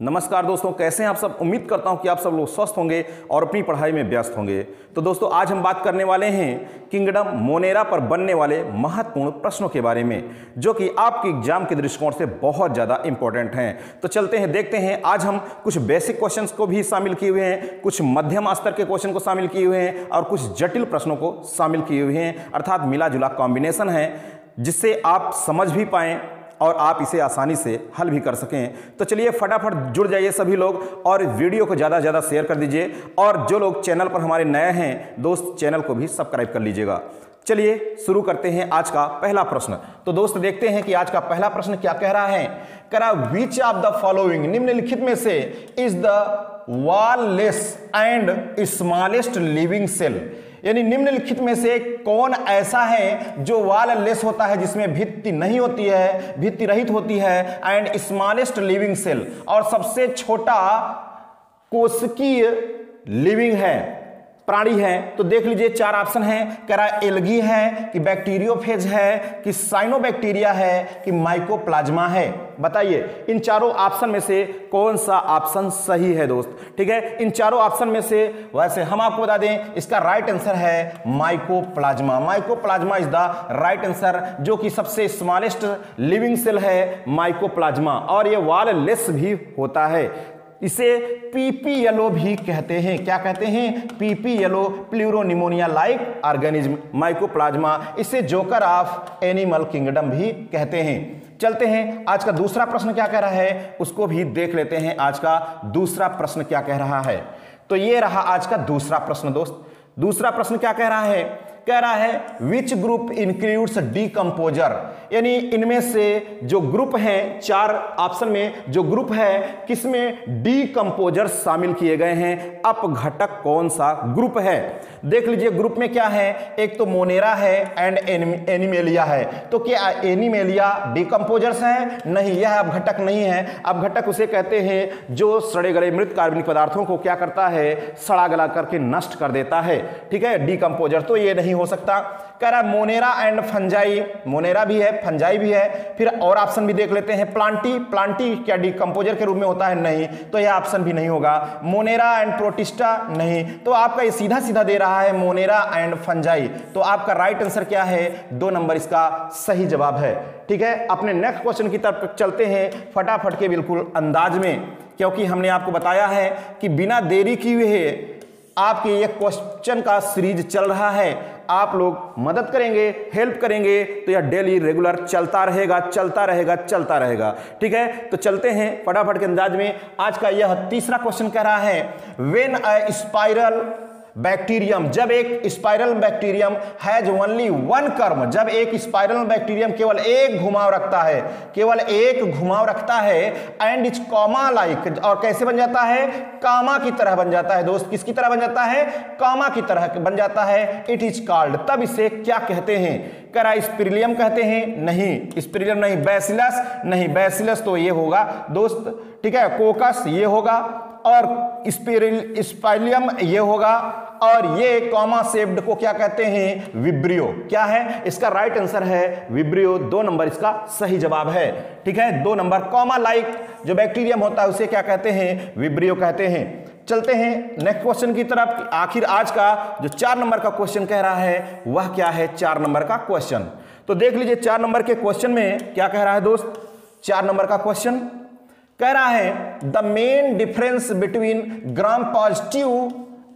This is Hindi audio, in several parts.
नमस्कार दोस्तों, कैसे हैं आप सब। उम्मीद करता हूं कि आप सब लोग स्वस्थ होंगे और अपनी पढ़ाई में व्यस्त होंगे। तो दोस्तों, आज हम बात करने वाले हैं किंगडम मोनेरा पर बनने वाले महत्वपूर्ण प्रश्नों के बारे में, जो कि आपके एग्जाम के दृष्टिकोण से बहुत ज़्यादा इंपॉर्टेंट हैं। तो चलते हैं, देखते हैं। आज हम कुछ बेसिक क्वेश्चंस को भी शामिल किए हुए हैं, कुछ मध्यम स्तर के क्वेश्चन को शामिल किए हुए हैं और कुछ जटिल प्रश्नों को शामिल किए हुए हैं। अर्थात मिला जुला कॉम्बिनेशन है, जिससे आप समझ भी पाएँ और आप इसे आसानी से हल भी कर सकें। तो चलिए फटाफट जुड़ जाइए सभी लोग और वीडियो को ज़्यादा से ज़्यादा शेयर कर दीजिए। और जो लोग चैनल पर हमारे नए हैं दोस्त, चैनल को भी सब्सक्राइब कर लीजिएगा। चलिए शुरू करते हैं आज का पहला प्रश्न। तो दोस्त, देखते हैं कि आज का पहला प्रश्न क्या कह रहा है। कह रहा, विच ऑफ द फॉलोइंग, निम्नलिखित में से is the wallless and smallest living cell, यानी निम्नलिखित में से कौन ऐसा है जो वॉललेस होता है, जिसमें भित्ति नहीं होती है, भित्ति रहित होती है, एंड स्मॉलेस्ट लिविंग सेल, और सबसे छोटा कोशिकीय लिविंग है, प्राणी है। तो देख लीजिए, चार ऑप्शन है। कह रहा है एल्गी है कि बैक्टीरियोफेज है कि साइनोबैक्टीरिया है कि माइकोप्लाज्मा है। बताइए इन चारों ऑप्शन में से कौन सा ऑप्शन सही है दोस्त। ठीक है, इन चारों ऑप्शन में से वैसे हम आपको बता दें, इसका राइट आंसर है mycoplasma. Mycoplasma is the right answer, जो कि सबसे स्मॉलेस्ट लिविंग सेल है माइकोप्लाज्मा, और ये वॉललेस भी होता है। इसे पीपी येलो भी कहते हैं। क्या कहते हैं? PP yellow, pleuropneumonia like organism, mycoplasma. इसे जोकर ऑफ एनिमल किंगडम भी कहते हैं। चलते हैं, आज का दूसरा प्रश्न क्या कह रहा है उसको भी देख लेते हैं। आज का दूसरा प्रश्न क्या कह रहा है, तो ये रहा आज का दूसरा प्रश्न दोस्त। दूसरा प्रश्न क्या कह रहा है? कह रहा है विच ग्रुप इंक्लूड्स डीकंपोजर, यानी इनमें से जो ग्रुप हैं, चार ऑप्शन में जो ग्रुप है, किसमें डीकंपोजर शामिल किए गए हैं, अपघटक कौन सा ग्रुप है। देख लीजिए, ग्रुप में क्या है, एक तो मोनेरा है एंड एनिमेलिया है। तो क्या एनिमेलिया डीकंपोजर्स है? नहीं, यह अपघटक नहीं है। अपघटक उसे कहते हैं जो सड़े गले मृत कार्बनिक पदार्थों को क्या करता है, सड़ा गला करके नष्ट कर देता है। ठीक है, डीकंपोजर तो ये नहीं हो सकता। कह रहा है मोनेरा एंड फंजाई, मोनेरा भी है, फंजाई भी है। फिर और ऑप्शन भी देख लेते हैं। प्लांटी, प्लांटी क्या डीकंपोजर के रूप में होता है? नहीं, तो यह ऑप्शन भी नहीं होगा। मोनेरा एंड प्रोटिस्टा, नहीं। तो आपका ये सीधा सीधा दे रहा है मोनेरा एंड फंजाई। तो आपका राइट आंसर क्या है? 2 नंबर इसका सही जवाब है। ठीक है, अपने नेक्स्ट क्वेश्चन की तरफ चलते हैं फटाफट के बिल्कुल अंदाज में, क्योंकि हमने आपको बताया है कि बिना देरी किए हुए आपके ये क्वेश्चन का सीरीज चल रहा है। आप लोग मदद करेंगे, हेल्प करेंगे, तो यह डेली रेगुलर चलता रहेगा, चलता रहेगा, चलता रहेगा। ठीक है, तो चलते हैं फटाफट के अंदाज में। आज का यह तीसरा क्वेश्चन कह रहा है व्हेन अ स्पाइरल बैक्टीरियम, जब एक spiral bacterium has only one कर्म, जब एक स्पाइरल बैक्टीरियम केवल एक घुमाव रखता है, केवल एक घुमाव रखता है, एंड इट्स कॉमा लाइक, और कैसे बन जाता है? कामा की तरह बन जाता है दोस्त। किसकी तरह बन जाता है? कामा की तरह बन जाता है। इट इज कॉल्ड, तब इसे क्या कहते हैं? कह रहा है स्पिरिलियम कहते हैं? नहीं, स्पिरिलियम नहीं। बैसिलस, नहीं, बैसिलस तो ये होगा दोस्त। ठीक है, कोकस ये होगा, और स्पाइलियम ये होगा, और ये कॉमा शेप्ड को क्या कहते हैं? विब्रियो। क्या है इसका राइट आंसर? है विब्रियो। 2 नंबर इसका सही जवाब है। ठीक है, 2 नंबर। कॉमा लाइक जो बैक्टीरियम होता है उसे क्या कहते हैं? विब्रियो कहते हैं। चलते हैं नेक्स्ट क्वेश्चन की तरफ। आखिर आज का जो 4 नंबर का क्वेश्चन कह रहा है वह क्या है? 4 नंबर का क्वेश्चन तो देख लीजिए। 4 नंबर के क्वेश्चन में क्या कह रहा है दोस्त? 4 नंबर का क्वेश्चन कह रहा है the main difference between gram positive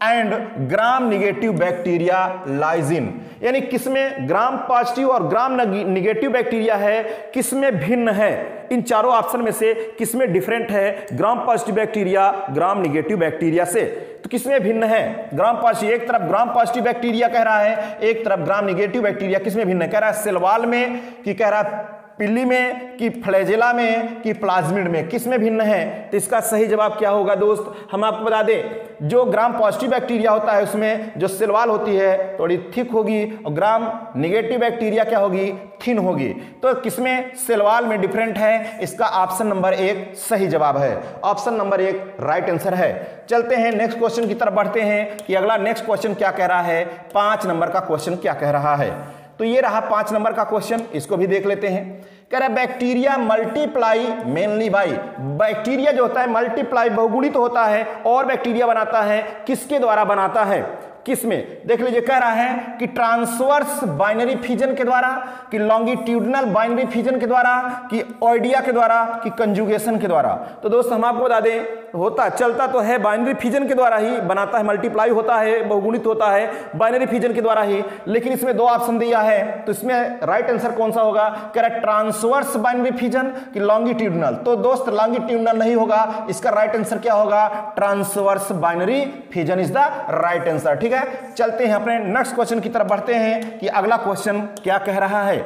and gram negative bacteria lies in, यानी किसमें ग्राम पॉजिटिव और ग्राम निगेटिव बैक्टीरिया है, किसमें भिन्न है? इन चारों ऑप्शन में से किसमें डिफरेंट है ग्राम पॉजिटिव बैक्टीरिया ग्राम निगेटिव बैक्टीरिया से? तो किसमें भिन्न है? ग्राम पॉजिटिव, एक तरफ ग्राम पॉजिटिव बैक्टीरिया कह रहा है, एक तरफ ग्राम निगेटिव बैक्टीरिया। किसमें भिन्न है? कह रहा है सेल वॉल में, कि कह रहा है पिल्ली में, कि फ्लैजेला में, कि प्लाज्मिड में, किसमें भिन्न है? तो इसका सही जवाब क्या होगा दोस्त? हम आपको बता दें, जो ग्राम पॉजिटिव बैक्टीरिया होता है उसमें जो सेल वॉल होती है थोड़ी थिक होगी, और ग्राम निगेटिव बैक्टीरिया क्या होगी? थिन होगी। तो किसमें सेल वॉल में डिफरेंट है? इसका ऑप्शन नंबर 1 सही जवाब है। ऑप्शन नंबर 1 राइट आंसर है। चलते हैं नेक्स्ट क्वेश्चन की तरफ बढ़ते हैं कि अगला नेक्स्ट क्वेश्चन क्या कह रहा है। 5 नंबर का क्वेश्चन क्या कह रहा है? तो ये रहा 5 नंबर का क्वेश्चन, इसको भी देख लेते हैं। कह रहा है bacteria multiply mainly by, bacteria जो होता है मल्टीप्लाई बहुगुणित होता है और बैक्टीरिया बनाता है, किसके द्वारा बनाता है, किसमें, देख लीजिए कह रहा है कि ट्रांसवर्स बाइनरी फिजन के द्वारा, कि लॉन्गिट्यूडनल बाइनरी फिजन के द्वारा, कि ऑइडिया के द्वारा, कि कंजुगेशन के द्वारा। तो दोस्त हम आपको बता दें होता चलता तो है बाइनरी फिजन के द्वारा ही बनाता है, मल्टीप्लाई होता है, बहुगुणित होता है बाइनरी फिजन के द्वारा ही, लेकिन इसमें दो ऑप्शन दिया है, तो इसमें राइट आंसर कौन सा होगा, कह रहा है ट्रांसवर्स बाइनरी फिजन कि लॉन्गिट्यूडनल। तो दोस्त लॉन्गिट्यूडनल नहीं होगा, इसका राइट आंसर क्या होगा, transverse binary fission is the right answer. ठीक है, चलते हैं अपने नेक्स्ट क्वेश्चन की तरफ बढ़ते हैं कि अगला क्वेश्चन क्या कह रहा है।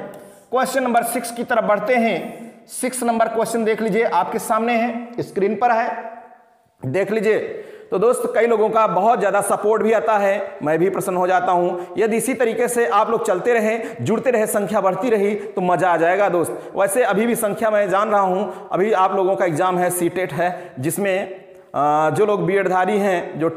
क्वेश्चन नंबर 6 की तरफ बढ़ते हैं। 6 नंबर क्वेश्चन देख लीजिए आपके सामने है, स्क्रीन पर है, देख लीजिए। तो दोस्त कई लोगों का बहुत ज़्यादा सपोर्ट भी आता है, मैं भी प्रसन्न हो जाता हूं। यदि इसी तरीके से आप लोग चलते रहे, जुड़ते रहे, संख्या बढ़ती रही तो मज़ा आ जाएगा दोस्त। वैसे अभी भी संख्या मैं जान रहा हूं, अभी आप लोगों का एग्जाम है, सीटेट है, जिसमें जो लोग बीएडधारी हैं, जो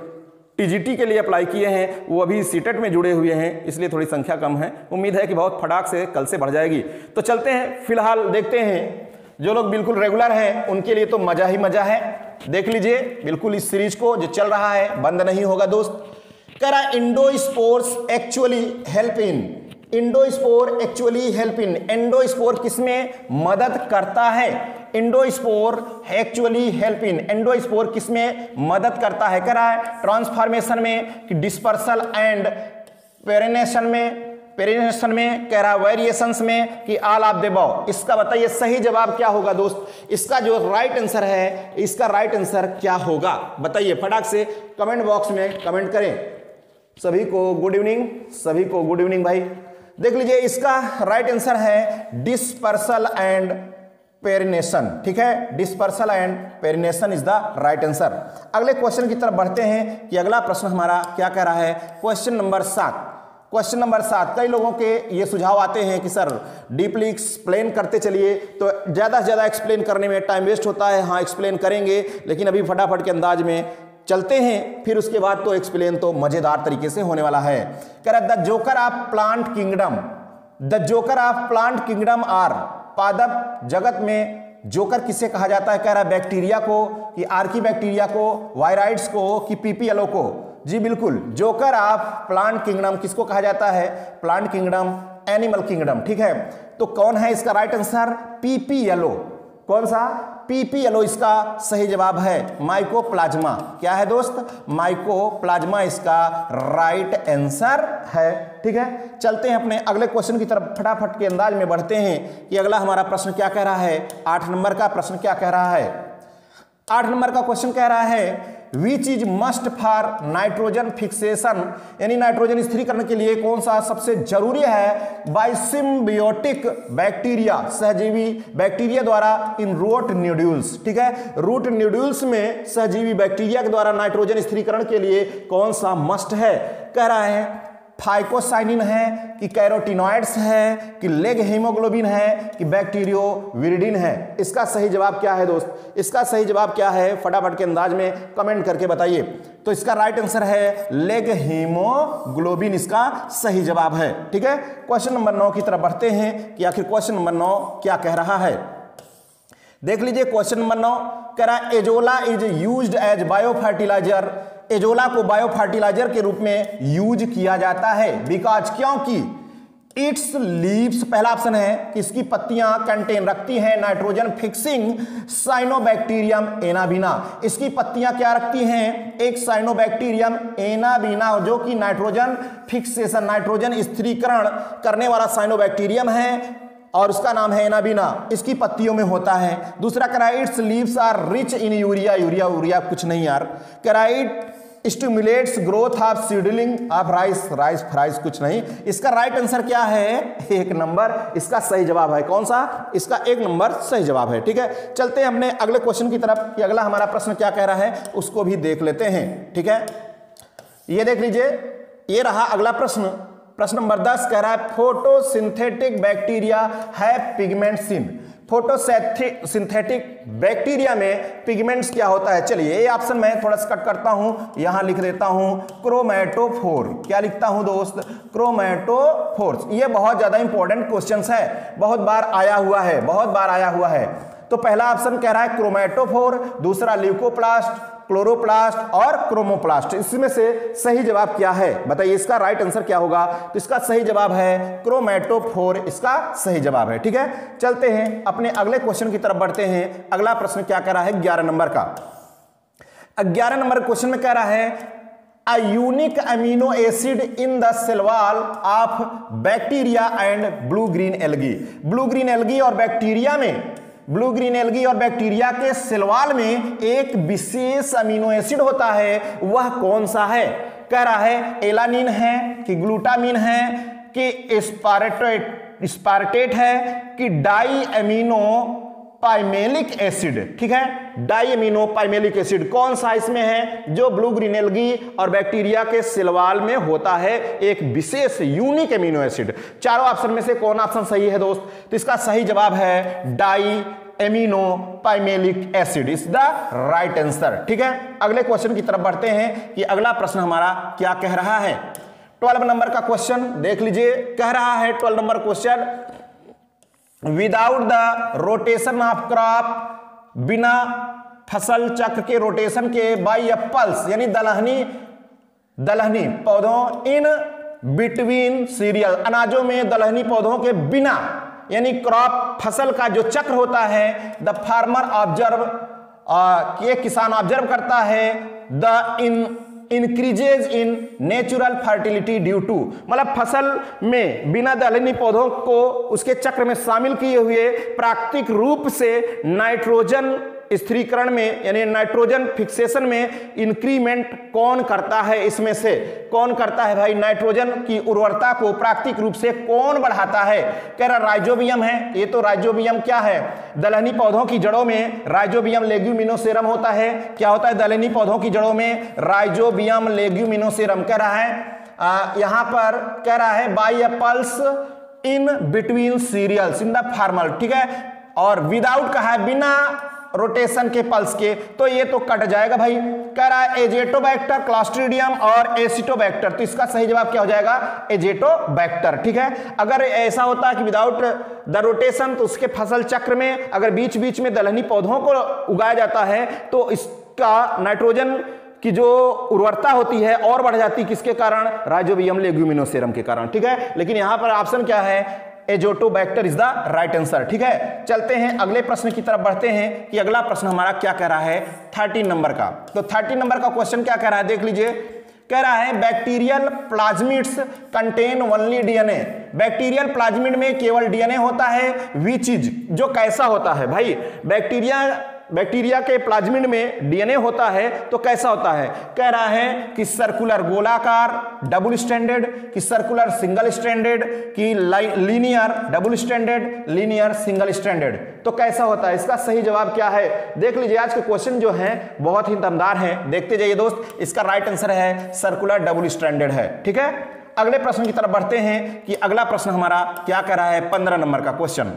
टीजीटी के लिए अप्लाई किए हैं, वो अभी सीटेट में जुड़े हुए हैं, इसलिए थोड़ी संख्या कम है। उम्मीद है कि बहुत फटाक से कल से बढ़ जाएगी। तो चलते हैं, फिलहाल देखते हैं जो लोग बिल्कुल रेगुलर हैं उनके लिए तो मज़ा ही मज़ा है। देख लीजिए बिल्कुल इस सीरीज को जो चल रहा है, बंद नहीं होगा दोस्त। कह रहा है endospores actually help in, endospore actually help in, endospore किसमें मदद करता है, endospore actually help in, endospore किसमें मदद करता है, कह रहा है ट्रांसफॉर्मेशन में, कि डिस्पर्सल एंड पेरिनेशन में, पेरिनेशन में, कह रहा वेरिएशंस में, कि ऑल ऑफ द अबव। इसका बताइए सही जवाब क्या होगा दोस्त, इसका जो राइट आंसर है, इसका राइट आंसर क्या होगा बताइए, फटाक से कमेंट बॉक्स में कमेंट करें। सभी को गुड इवनिंग, सभी को गुड इवनिंग भाई। देख लीजिए इसका राइट आंसर है डिस्पर्सल एंड पेरिनेशन। ठीक है, dispersal and perennation is the right answer. अगले क्वेश्चन की तरफ बढ़ते हैं कि अगला प्रश्न हमारा क्या कह रहा है। क्वेश्चन नंबर 7, क्वेश्चन नंबर 7, कई लोगों के ये सुझाव आते हैं कि सर डीपली एक्सप्लेन करते चलिए, तो ज़्यादा से ज़्यादा एक्सप्लेन करने में टाइम वेस्ट होता है। हाँ एक्सप्लेन करेंगे, लेकिन अभी फटाफट के अंदाज में चलते हैं, फिर उसके बाद तो एक्सप्लेन तो मज़ेदार तरीके से होने वाला है। कह रहा है the joker of plant kingdom, the joker of plant kingdom are, पादप जगत में जोकर किसे कहा जाता है, कह रहा है बैक्टीरिया को, कि आर्की बैक्टीरिया को, वायराइड्स को, कि पीपीएलओ को। जी बिल्कुल, जोकर ऑफ प्लांट किंगडम किसको कहा जाता है, प्लांट किंगडम, एनिमल किंगडम। ठीक है, तो कौन है इसका राइट आंसर, पीपीएलओ। कौन सा, पीपीएलओ इसका सही जवाब है। माइकोप्लाज्मा क्या है दोस्त, माइकोप्लाज्मा इसका राइट आंसर है। ठीक है, चलते हैं अपने अगले क्वेश्चन की तरफ, फटाफट के अंदाज में बढ़ते हैं कि अगला हमारा प्रश्न क्या कह रहा है। 8 नंबर का प्रश्न क्या कह रहा है, 8 नंबर का क्वेश्चन कह रहा है which is must for nitrogen fixation, यानी नाइट्रोजन स्थिरीकरण के लिए कौन सा सबसे जरूरी है, बाय सिम्बियोटिक बैक्टीरिया, सहजीवी बैक्टीरिया द्वारा इन रूट न्यूड्यूल्स। ठीक है, रूट न्यूड्यूल्स में सहजीवी बैक्टीरिया के द्वारा नाइट्रोजन स्थिरीकरण के लिए कौन सा मस्ट है, कह रहा है फाइकोसाइनिन है, कि कैरोटिनॉइड्स है, कि लेग हीमोग्लोबिन है, कि बैक्टीरियोविरिडिन है। इसका सही जवाब क्या है दोस्त, इसका सही जवाब क्या है, फटाफट के अंदाज में कमेंट करके बताइए। तो इसका राइट आंसर है लेग हीमोग्लोबिन, इसका सही जवाब है। ठीक है, क्वेश्चन नंबर 9 की तरफ बढ़ते हैं कि आखिर क्वेश्चन नंबर 9 क्या कह रहा है। देख लीजिए क्वेश्चन नंबर 9 कह रहा है Azolla is used as biofertiliser, Azolla को बायो फर्टिलाइजर के रूप में यूज किया जाता है, बिकॉज क्योंकि इट्स लीव्स, पहला ऑप्शन है कि इसकी पत्तियां कंटेन रखती हैं नाइट्रोजन फिक्सिंग साइनोबैक्टीरियम एनाबिना, इसकी पत्तियां क्या रखती हैं, एक साइनोबैक्टीरियम एनाबिना जो कि नाइट्रोजन फिक्सेशन, नाइट्रोजन स्थिरीकरण करने वाला साइनोबैक्टीरियम है और उसका नाम है एनाबिना, इसकी पत्तियों में होता है। दूसरा कह रहा है its leaves are rich in urea, urea urea कुछ नहीं यार, कह रहा है it stimulates growth of seedling of rice, rice fries कुछ नहीं। इसका राइट आंसर क्या है, 1 नंबर इसका सही जवाब है। कौन सा, इसका 1 नंबर सही जवाब है। ठीक है, चलते हैं अपने अगले क्वेश्चन की तरफ कि अगला हमारा प्रश्न क्या कह रहा है, उसको भी देख लेते हैं। ठीक है, ये देख लीजिए, ये रहा अगला प्रश्न। प्रश्न नंबर 10 कह रहा है फोटोसिंथेटिक बैक्टीरिया है पिगमेंट्स इन, फोटोसिंथेटिक बैक्टीरिया में पिगमेंट्स क्या होता है? चलिए ये ऑप्शन मैं थोड़ा सा कट करता हूं, यहां लिख देता हूं क्रोमैटोफोर। क्या लिखता हूं दोस्त? क्रोमैटोफोर्स। ये बहुत ज्यादा इंपॉर्टेंट क्वेश्चंस है, बहुत बार आया हुआ है, बहुत बार आया हुआ है। तो पहला ऑप्शन कह रहा है क्रोमैटोफोर, दूसरा ल्यूकोप्लास्ट, क्लोरोप्लास्ट और क्रोमोप्लास्ट। इसमें से सही जवाब क्या है बताइए? इसका राइट आंसर क्या होगा? तो इसका सही जवाब है क्रोमैटोफोर, इसका सही जवाब है। ठीक है, चलते हैं अपने अगले क्वेश्चन की तरफ बढ़ते हैं। अगला प्रश्न क्या कह रहा है? 11 नंबर का। 11 नंबर क्वेश्चन में कह रहा है A unique amino acid in the cell wall of bacteria and blue-green algae। blue-green algae और बैक्टीरिया में, ब्लू-ग्रीन एल्गी और बैक्टीरिया के सेल वॉल में एक विशेष अमीनो एसिड होता है, वह कौन सा है? कह रहा है एलानिन है कि ग्लूटामिन है कि स्पार्टेट है कि डाई अमीनो पाइमेलिक एसिड। ठीक है, डाई अमीनो पाइमेलिक एसिड कौन सा इसमें है जो ब्लू ग्रीन एल्गी और बैक्टीरिया के सेल वॉल में होता है? एक विशेष यूनिक अमीनो एसिड। चारों ऑप्शन में से कौन ऑप्शन सही है दोस्त? तो इसका सही जवाब है diaminopimelic acid is the right answer. ठीक है, अगले क्वेश्चन की तरफ बढ़ते हैं कि अगला प्रश्न हमारा क्या कह रहा है। 12 नंबर का क्वेश्चन देख लीजिए। कह रहा है 12 number question, without the rotation of crop, बिना फसल चक्र के रोटेशन के, बाई अ पल्स यानी दलहनी पौधों, इन बिटवीन सीरियल, अनाजों में दलहनी पौधों के बिना, यानी क्रॉप फसल का जो चक्र होता है, द फार्मर ऑब्जर्व, ये किसान ऑब्जर्व करता है, the increases in natural fertility due to, मतलब फसल में बिना दलहनी पौधों को उसके चक्र में शामिल किए हुए प्राकृतिक रूप से नाइट्रोजन स्थिरीकरण में यानी नाइट्रोजन फिक्सेशन में इंक्रीमेंट कौन करता है? इसमें से कौन करता है भाई? नाइट्रोजन की उर्वरता को प्राकृतिक रूप से कौन बढ़ाता है? कह रहा राइजोबियम है। ये तो राइजोबियम क्या है? दलहनी पौधों की जड़ों में राइजोबियम लेग्यूमिनोसेरम होता है। क्या होता है दलहनी पौधों की जड़ों में? Rhizobium leguminosarum. कह रहा है यहां पर कह रहा है by a pulse in between cereals in the farmer. ठीक है, और विदाउट कहा है बिना रोटेशन के पल्स के, तो ये तो कट जाएगा भाई। कह रहा है एजेटोबैक्टर, क्लॉस्ट्रीडियम और एसिटोबैक्टर। तो इसका सही जवाब क्या हो जाएगा? एजेटोबैक्टर। ठीक है, अगर ऐसा होता है कि विदाउट द रोटेशन, तो उसके फसल चक्र में अगर बीच बीच में दलहनी पौधों को उगाया जाता है तो इसका नाइट्रोजन की जो उर्वरता होती है और बढ़ जाती है। किसके कारण? राइजोबियम लेग्यूमिनोसेरम के कारण। ठीक है, लेकिन यहां पर ऑप्शन क्या है? Azotobacter is the right answer. ठीक है, चलते हैं अगले प्रश्न की तरफ बढ़ते हैं कि अगला प्रश्न हमारा क्या कह रहा है 13 नंबर का। तो 13 नंबर का क्वेश्चन क्या कह रहा है देख लीजिए। कह रहा है bacterial plasmids contain only DNA. Bacterial plasmid में केवल डीएनए होता है, विच इज, जो कैसा होता है भाई? बैक्टीरिया के प्लाज्मिड में डीएनए होता है तो कैसा होता है? कह रहा है कि सर्कुलर गोलाकार डबल स्टैंडर्ड, कि सर्कुलर सिंगल स्टैंडर्ड, कि linear double standard, linear single standard. तो कैसा होता है? इसका सही जवाब क्या है? देख लीजिए, आज के क्वेश्चन जो हैं बहुत ही दमदार हैं, देखते जाइए दोस्त। इसका राइट आंसर है सर्कुलर डबल स्टैंडर्ड है। ठीक है, अगले प्रश्न की तरफ बढ़ते हैं कि अगला प्रश्न हमारा क्या कह रहा है 15 नंबर का क्वेश्चन।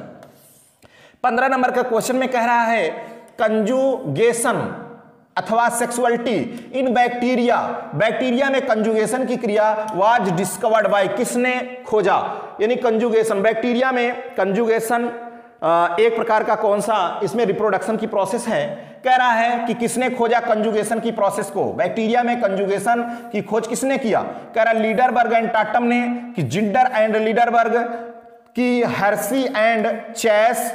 15 नंबर का क्वेश्चन में कह रहा है कंजुगेशन अथवा सेक्सुअलिटी इन बैक्टीरिया। बैक्टीरिया में कंजुगेशन की क्रिया वाज डिस्कवर्ड बाय, किसने खोजा? यानी कंजुगेशन, बैक्टीरिया में कंजुगेशन एक प्रकार का कौन सा इसमें रिप्रोडक्शन की प्रोसेस है। कह रहा है कि किसने खोजा कंजुगेशन की प्रोसेस को? बैक्टीरिया में कंजुगेशन की खोज किसने किया? कह रहा लीडरबर्ग एंड टाटम ने, कि जिंडर एंड लीडरबर्ग, कि हर्सी एंड चैस,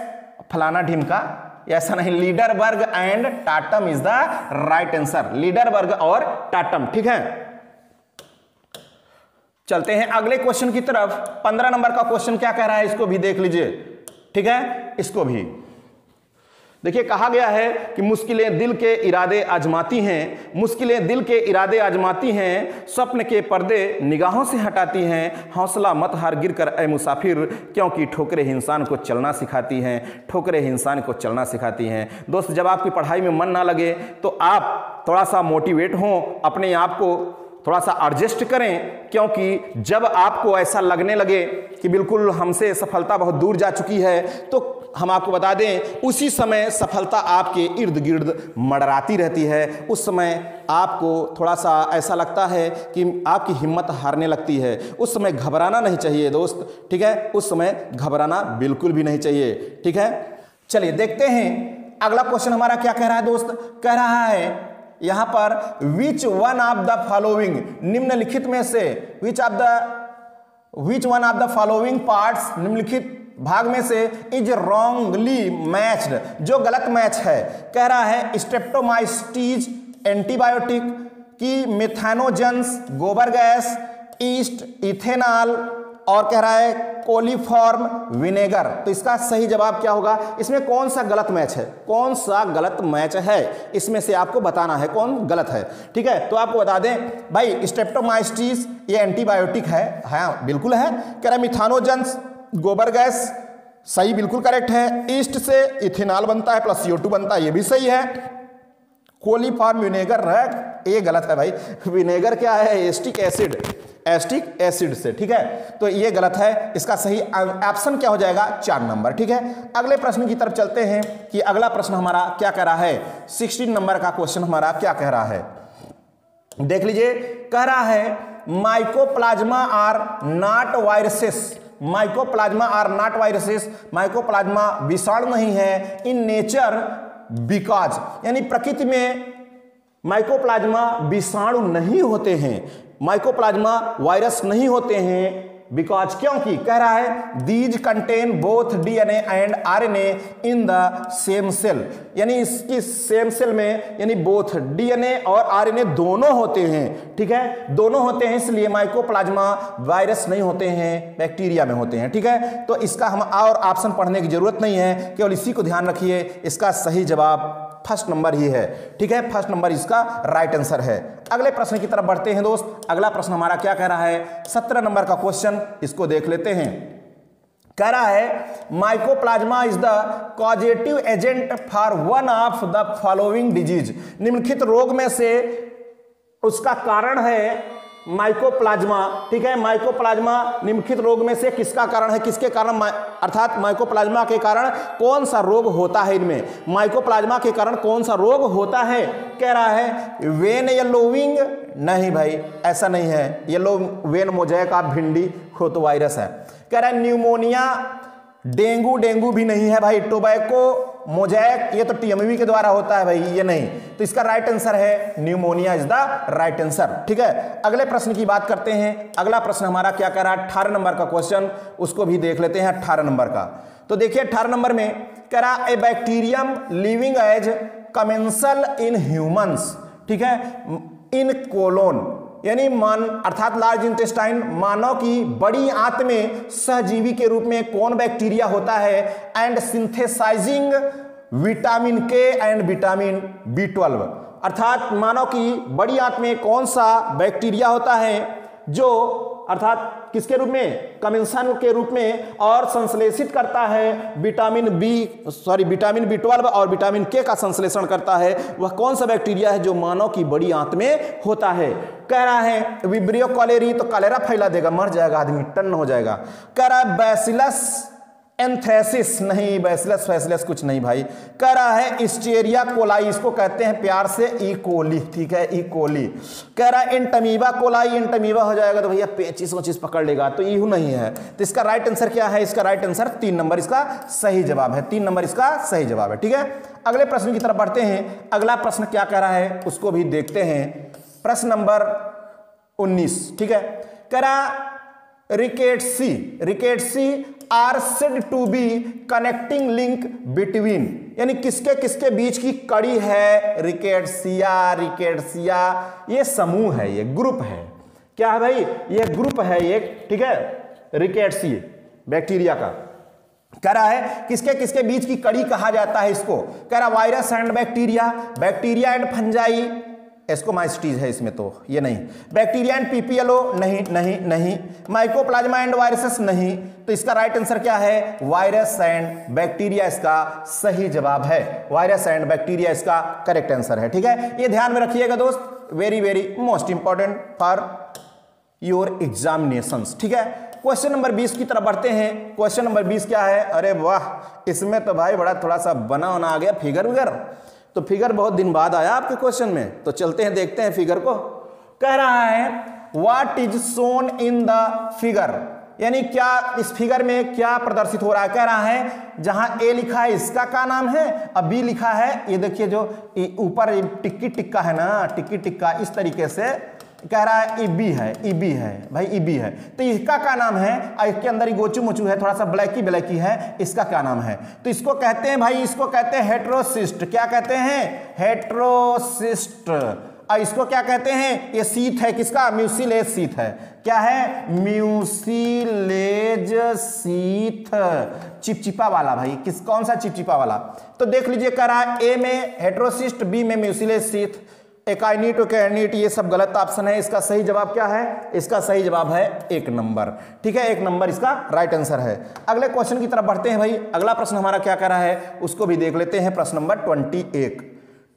फलाना ढिमका। ऐसा नहीं, Lederberg and टाटम is the right answer. Lederberg और टाटम। ठीक है, चलते हैं अगले क्वेश्चन की तरफ। 15 नंबर का क्वेश्चन क्या कह रहा है इसको भी देख लीजिए। ठीक है, इसको भी देखिए। कहा गया है कि मुश्किलें दिल के इरादे आजमाती हैं, मुश्किलें दिल के इरादे आजमाती हैं, स्वप्न के पर्दे निगाहों से हटाती हैं। हौसला मत हार गिर कर ए मुसाफिर, क्योंकि ठोकरें इंसान को चलना सिखाती हैं, ठोकरें इंसान को चलना सिखाती हैं। दोस्त, जब आपकी पढ़ाई में मन ना लगे तो आप थोड़ा सा मोटिवेट हों, अपने आप को थोड़ा सा एडजस्ट करें, क्योंकि जब आपको ऐसा लगने लगे कि बिल्कुल हमसे सफलता बहुत दूर जा चुकी है, तो हम आपको बता दें उसी समय सफलता आपके इर्द गिर्द मंडराती रहती है। उस समय आपको थोड़ा सा ऐसा लगता है कि आपकी हिम्मत हारने लगती है। उस समय घबराना नहीं चाहिए दोस्त, ठीक है, उस समय घबराना बिल्कुल भी नहीं चाहिए, ठीक है। चलिए देखते हैं अगला क्वेश्चन हमारा क्या कह रहा है दोस्त। कह रहा है यहां पर which one of the following, निम्नलिखित में से which one of the following parts, निम्नलिखित भाग में से इज रॉन्गली मैच्ड, जो गलत मैच है। कह रहा है स्ट्रेप्टोमाइस्टीज एंटीबायोटिक की, मिथेनोजेंस गोबर गैस, ईस्ट इथेनॉल, और कह रहा है कोलिफॉर्म विनेगर। तो इसका सही जवाब क्या होगा, इसमें कौन सा गलत मैच है, कौन सा गलत मैच है, इसमें से आपको बताना है कौन गलत है, ठीक है। तो आपको बता दें भाई स्ट्रेप्टोमाइस्टीज ये एंटीबायोटिक है, हाँ बिल्कुल है। कह रहा है मिथेनोजेंस गोबर गैस, सही बिल्कुल करेक्ट है। ईस्ट से इथेनॉल बनता है प्लस CO2 बनता है, ये भी सही है। कोलिफॉर्म विनेगर है, ये गलत है भाई, विनेगर क्या है, एस्टिक एसिड से, ठीक है, तो ये गलत है। इसका सही ऑप्शन क्या हो जाएगा, 4 नंबर, ठीक है। अगले प्रश्न की तरफ चलते हैं कि अगला प्रश्न हमारा क्या कह रहा है। 16 नंबर का क्वेश्चन हमारा क्या कह रहा है, देख लीजिए। कह रहा है mycoplasma are not viruses, mycoplasma are not viruses, mycoplasma विषाणु नहीं है इन नेचर बिकॉज, यानी प्रकृति में माइकोप्लाज्मा विषाणु नहीं होते हैं, माइकोप्लाज्मा वायरस नहीं होते हैं, बिकॉज क्योंकि कह रहा है these contain both DNA and RNA in the same cell, यानी इसकी सेम सेल में यानी बोथ DNA और RNA दोनों होते हैं, ठीक है, दोनों होते हैं, इसलिए माइकोप्लाज्मा वायरस नहीं होते हैं, बैक्टीरिया में होते हैं, ठीक है। तो इसका हम और ऑप्शन पढ़ने की जरूरत नहीं है, केवल इसी को ध्यान रखिए। इसका सही जवाब फर्स्ट नंबर ही है, ठीक है, फर्स्ट नंबर इसका राइट आंसर है। अगले प्रश्न की तरफ बढ़ते हैं दोस्त। अगला प्रश्न हमारा क्या कह रहा है, 17 नंबर का क्वेश्चन, इसको देख लेते हैं। कह रहा है mycoplasma is the causative agent for one of the following disease, निम्नलिखित रोग में से उसका कारण है माइकोप्लाज्मा, ठीक है, माइकोप्लाज्मा निम्नलिखित रोग में से किसका कारण है, किसके कारण, अर्थात माइकोप्लाज्मा के कारण कौन सा रोग होता है, इनमें माइकोप्लाज्मा के कारण कौन सा रोग होता है। कह रहा है वेन येलोविंग, नहीं भाई ऐसा नहीं है, येलो वेन मोजैक आप भिंडी हो तो वायरस है। कह रहा है न्यूमोनिया, डेंगू भी नहीं है भाई, टोबैको मोजैक ये तो TMV के द्वारा होता है भाई, ये नहीं। तो इसका राइट आंसर है pneumonia is the right answer, ठीक है। अगले प्रश्न की बात करते हैं। अगला प्रश्न हमारा क्या कह रहा है, 18 नंबर का क्वेश्चन, उसको भी देख लेते हैं 18 नंबर का। तो देखिए 18 नंबर में कह रहा a bacterium living as commensal in humans, ठीक है, इन कोलोन, यानी मान अर्थात लार्ज इंटेस्टाइन, मानव की बड़ी आंत में सहजीवी के रूप में कौन बैक्टीरिया होता है, and synthesising vitamin K and vitamin B12, अर्थात मानव की बड़ी आंत में कौन सा बैक्टीरिया होता है जो अर्थात किसके रूप में, कमेंसल के रूप में, और संश्लेषित करता है विटामिन B12 और विटामिन K का संश्लेषण करता है। वह कौन सा बैक्टीरिया है जो मानव की बड़ी आंत में होता है। कह रहा है विब्रियो कॉलेरी, तो कॉलेरा फैला देगा, मर जाएगा आदमी, टन हो जाएगा। कह रहा है बैसिलस एंथ्रेसिस, नहीं बैसिलस फैसिलस कुछ नहीं भाई। कह रहा है हिस्टेरिया कोलाई, इसको कहते हैं प्यार से ई कोली, ठीक है, ई कोली। कह रहा है इंटमीबा कोलाई, इंटमीबा हो जाएगा तो भैया 25-25 पकड़ लेगा, तो ईहू नहीं है। तो इसका राइट आंसर क्या है, इसका राइट आंसर 3 नंबर इसका सही जवाब है, 3 नंबर इसका सही जवाब है, ठीक है। अगले प्रश्न की तरफ बढ़ते हैं। अगला प्रश्न क्या कह रहा है उसको भी देखते हैं। प्रश्न नंबर 19, ठीक है। कह रहा rickettsiae are said to be connecting link between, यानी किसके किसके बीच की कड़ी है। रिकेट्सिया ये समूह है, ये ग्रुप है, क्या है भाई, ये ग्रुप है एक, ठीक है, रिकेट्सी बैक्टीरिया का। कह रहा है किसके किसके बीच की कड़ी कहा जाता है इसको। कह रहा virus and bacteria, bacteria and fungi, ascomycetes है इसमें, तो ये नहीं। बैक्टीरिया एंड PPLO, नहीं। माइकोप्लाज्मा एंड वायरसेस, नहीं। तो इसका राइट आंसर क्या है, वायरस एंड बैक्टीरिया इसका सही जवाब है। वायरस एंड बैक्टीरिया इसका करेक्ट आंसर है, ठीक है। ये ध्यान में रखिएगा दोस्त, very very most important for your examinations, ठीक है। क्वेश्चन नंबर 20 की तरफ बढ़ते हैं। क्वेश्चन नंबर 20 क्या है? अरे वाह, इसमें तो भाई बड़ा थोड़ा सा बना आ गया फिगर वगैरह। तो फिगर बहुत दिन बाद आया आपके क्वेश्चन में, तो चलते हैं देखते हैं फिगर को। कह रहा है what is shown in the figure, यानी क्या इस फिगर में क्या प्रदर्शित हो रहा है। कह रहा है जहां ए लिखा है इसका क्या नाम है, अब बी लिखा है, ये देखिए जो ऊपर टिक्की टिक्का है ना, टिक्की टिक्का इस तरीके से कह रहा है ईबी है, ईबी है भाई, ईबी है। तो इसका क्या नाम है, इसके अंदर ही गोचू मोचू है, थोड़ा सा ब्लैकी ब्लैकी है, इसका क्या नाम है? तो इसको कहते हैं भाई, इसको कहते हैं हेट्रोसिस्ट। क्या कहते हैं? हेट्रोसिस्ट। और इसको क्या कहते हैं? ये सीथ है किसका? म्यूसिलेज सीथ है। क्या है? म्यूसिलेज सीथ, चिपचिपा वाला भाई। कौन सा चिपचिपा वाला? तो देख लीजिए, कह रहा है ए में हेट्रोसिस्ट, बी में म्यूसिलेज सीथ, एकाइनिट कैनिट, ये सब गलत ऑप्शन है। इसका सही जवाब क्या है? इसका सही जवाब है 1 नंबर। ठीक है, 1 नंबर इसका राइट आंसर है। अगले क्वेश्चन की तरफ बढ़ते हैं भाई। अगला प्रश्न हमारा क्या कह रहा है उसको भी देख लेते हैं। प्रश्न नंबर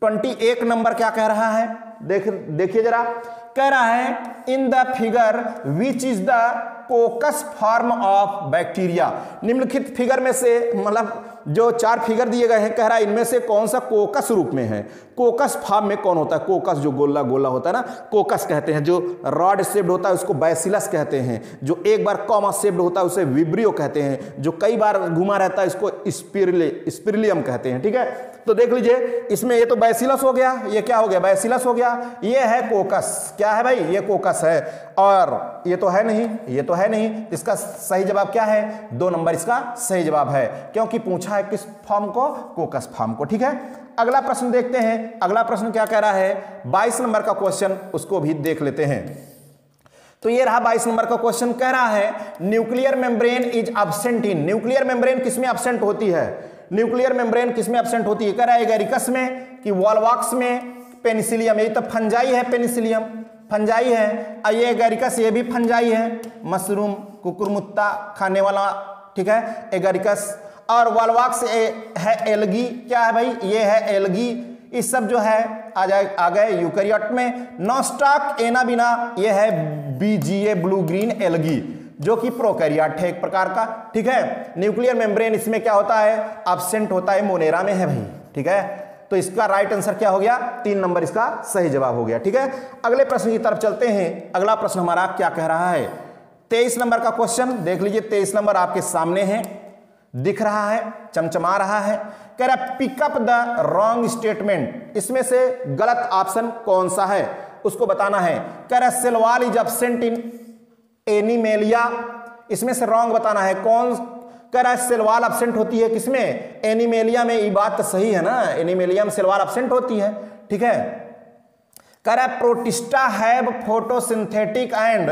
21 नंबर क्या कह रहा है, देखिए जरा। कह रहा है in the figure which is the कोकस form of bacteria. निम्नलिखित फिगर में से, मतलब जो 4 फिगर दिए गए हैं, कह रहा है इनमें से कौन सा कोकस रूप में है। कोकस फॉर्म में कौन होता है? कोकस जो गोला गोला होता है ना, कोकस कहते हैं। जो रॉड शेप्ड होता है उसको बैसिलस कहते हैं। जो एक बार कॉमा शेप्ड होता है उसे विब्रियो कहते हैं। जो कई बार घुमा रहता है इसको स्पिरिलियम कहते हैं। ठीक है, तो देख लीजिए, इसमें ये तो बैसिलस हो गया, ये क्या हो गया? बैसिलस हो गया। ये है कोकस। क्या है भाई? ये कोकस है। और ये तो है नहीं, ये तो है नहीं। इसका सही जवाब क्या है? 2 नंबर इसका सही जवाब है, क्योंकि पूछा है किस फॉर्म को? कोकस फॉर्म को। ठीक है, अगला प्रश्न देखते हैं। अगला प्रश्न क्या कह रहा है? 22 नंबर का क्वेश्चन, उसको भी देख लेते हैं। तो ये रहा 22 नंबर का क्वेश्चन। कह रहा है nuclear membrane is absent in. Nuclear membrane किसमें एब्सेंट होती है? न्यूक्लियर मेम्ब्रेन किसमें एब्सेंट होती है? कह रहा है एगेरिकस में कि वॉलवॉक्स में, पेनिसिलियम, ये तो फंजाई है, पेनिसिलियम फंजाई है। ये एगेरिकस, ये भी फंजाई है, मशरूम कुकुरमुत्ता खाने वाला। ठीक है, एगेरिकस। और वॉलवॉक्स है एल्गी। क्या है भाई? ये है एल्गी। इस सब जो है आ गए यूकैरियोट में। नॉस्टॉक एनाबिना, ये है बीजीए, ब्लू ग्रीन एल्गी, जो कि प्रोकैरियोट है एक प्रकार का। ठीक है, न्यूक्लियर मेम्ब्रेन इसमें क्या होता है? एब्सेंट होता है, मोनेरा में है भाई। ठीक है, तो इसका राइट आंसर क्या हो गया? 3 नंबर इसका सही जवाब हो गया। ठीक है, अगले प्रश्न की तरफ चलते हैं। अगला प्रश्न हमारा क्या कह रहा है? 23 नंबर का क्वेश्चन देख लीजिए। 23 नंबर आपके सामने है, दिख रहा है, चमचमा रहा है। कह रहा है पिकअप द रॉन्ग स्टेटमेंट। इसमें से गलत ऑप्शन कौन सा है उसको बताना है। कह रहा है cell wall is absent in Animalia. इसमें से रॉन्ग बताना है। कौन? कह रहा है सेल वॉल एब्सेंट होती है किसमें? एनिमेलिया में। ये बात तो सही है ना, एनिमेलिया में सेल वॉल एब्सेंट होती है। ठीक है, कह रहा है protista have photosynthetic and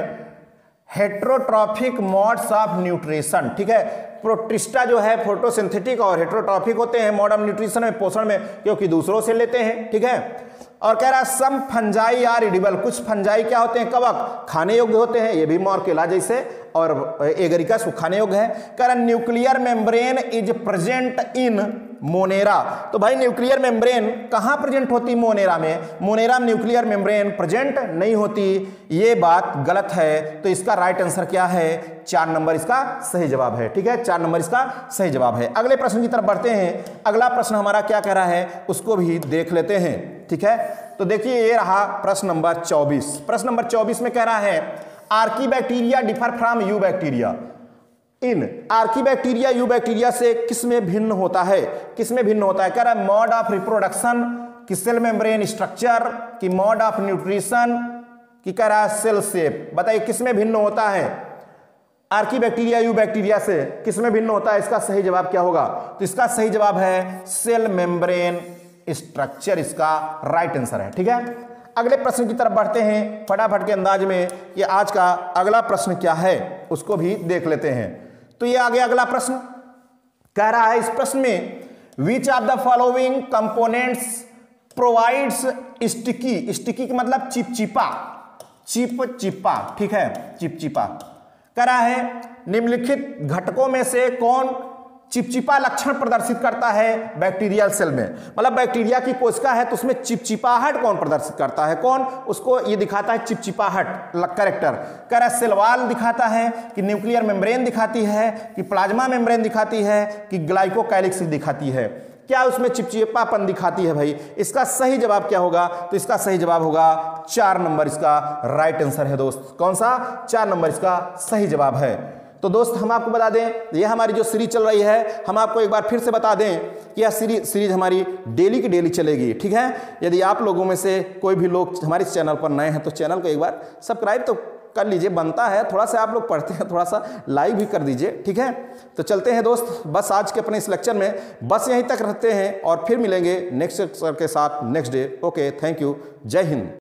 heterotrophic modes of nutrition. ठीक है, प्रोटिस्टा जो है फोटोसिंथेटिक और हेट्रोट्रॉफिक होते हैं मोड ऑफ न्यूट्रिशन में, पोषण में, क्योंकि दूसरों से लेते हैं। ठीक है, और कह रहा है सम फंजाई आर एडिबल। कुछ फंजाई क्या होते हैं? कवक, खाने योग्य होते हैं। ये भी मॉर्केला जैसे, और एगेरिकस खाने योग्य है। कह रहा है nuclear membrane is present in Monera. तो भाई न्यूक्लियर मेम्ब्रेन कहां प्रेजेंट होती? मोनेरा में। मोनेरा में न्यूक्लियर मेम्ब्रेन प्रेजेंट नहीं होती। ये बात गलत है। तो इसका राइट आंसर क्या है? 4 नंबर इसका सही जवाब है। ठीक है, 4 नंबर इसका सही जवाब है। अगले प्रश्न की तरफ बढ़ते हैं। अगला प्रश्न हमारा क्या कह रहा है उसको भी देख लेते हैं। ठीक है, तो देखिए ये रहा प्रश्न नंबर 24। प्रश्न नंबर 24 में कह रहा है archaebacteria differ from you bacteria in. Archaebacteria you bacteria से किसमें भिन्न होता है? किसमें भिन्न होता है? कह रहा है मोड ऑफ रिप्रोडक्शन, कि सेल मेम्ब्रेन स्ट्रक्चर, कि मोड ऑफ न्यूट्रिशन, कि कह रहा है सेल शेप। बताइए किसमें भिन्न होता है? आर्कीबैक्टीरिया यू बैक्टीरिया से किसमें भिन्न होता है? इसका सही जवाब क्या होगा? तो इसका सही जवाब है सेल मेम्ब्रेन स्ट्रक्चर, इसका राइट आंसर है। ठीक है, अगले प्रश्न की तरफ बढ़ते हैं फटाफट के अंदाज में। ये आज का अगला प्रश्न क्या है उसको भी देख लेते हैं। तो ये आ गया अगला प्रश्न। कह रहा है इस प्रश्न में which of the following components provides sticky. Sticky का मतलब चिपचिपा, चिपचिपा। ठीक है, चिपचिपा। कह रहा है निम्नलिखित घटकों में से कौन चिपचिपा लक्षण प्रदर्शित करता है बैक्टीरियल सेल में, मतलब बैक्टीरिया की कोशिका है तो उसमें चिपचिपाहट कौन प्रदर्शित करता है, कौन उसको ये दिखाता है चिपचिपाहट कैरेक्टर। कह रहा है सेल वॉल दिखाता है कि न्यूक्लियर मेम्ब्रेन दिखाती है कि प्लाज्मा मेम्ब्रेन दिखाती है कि ग्लाइकोकाइलिक्स दिखाती है, क्या उसमें चिपचिपापन दिखाती है भाई। इसका सही जवाब क्या होगा, तो इसका सही जवाब होगा 4 नंबर, इसका राइट आंसर है दोस्त। कौन सा, 4 नंबर इसका सही जवाब है। तो दोस्त हम आपको बता दें ये हमारी जो सीरीज चल रही है, हम आपको एक बार फिर से बता दें कि यह सीरीज हमारी डेली की डेली चलेगी, ठीक है। यदि आप लोगों में से कोई भी लोग हमारे इस चैनल पर नए हैं तो चैनल को एक बार सब्सक्राइब तो कर लीजिए, बनता है, थोड़ा सा आप लोग पढ़ते हैं, थोड़ा सा लाइक भी कर दीजिए, ठीक है। तो चलते हैं दोस्त, बस आज के अपने इस लेक्चर में बस यहीं तक रखते हैं और फिर मिलेंगे नेक्स्ट लेक्चर के साथ next day. Okay, thank you, जय हिंद।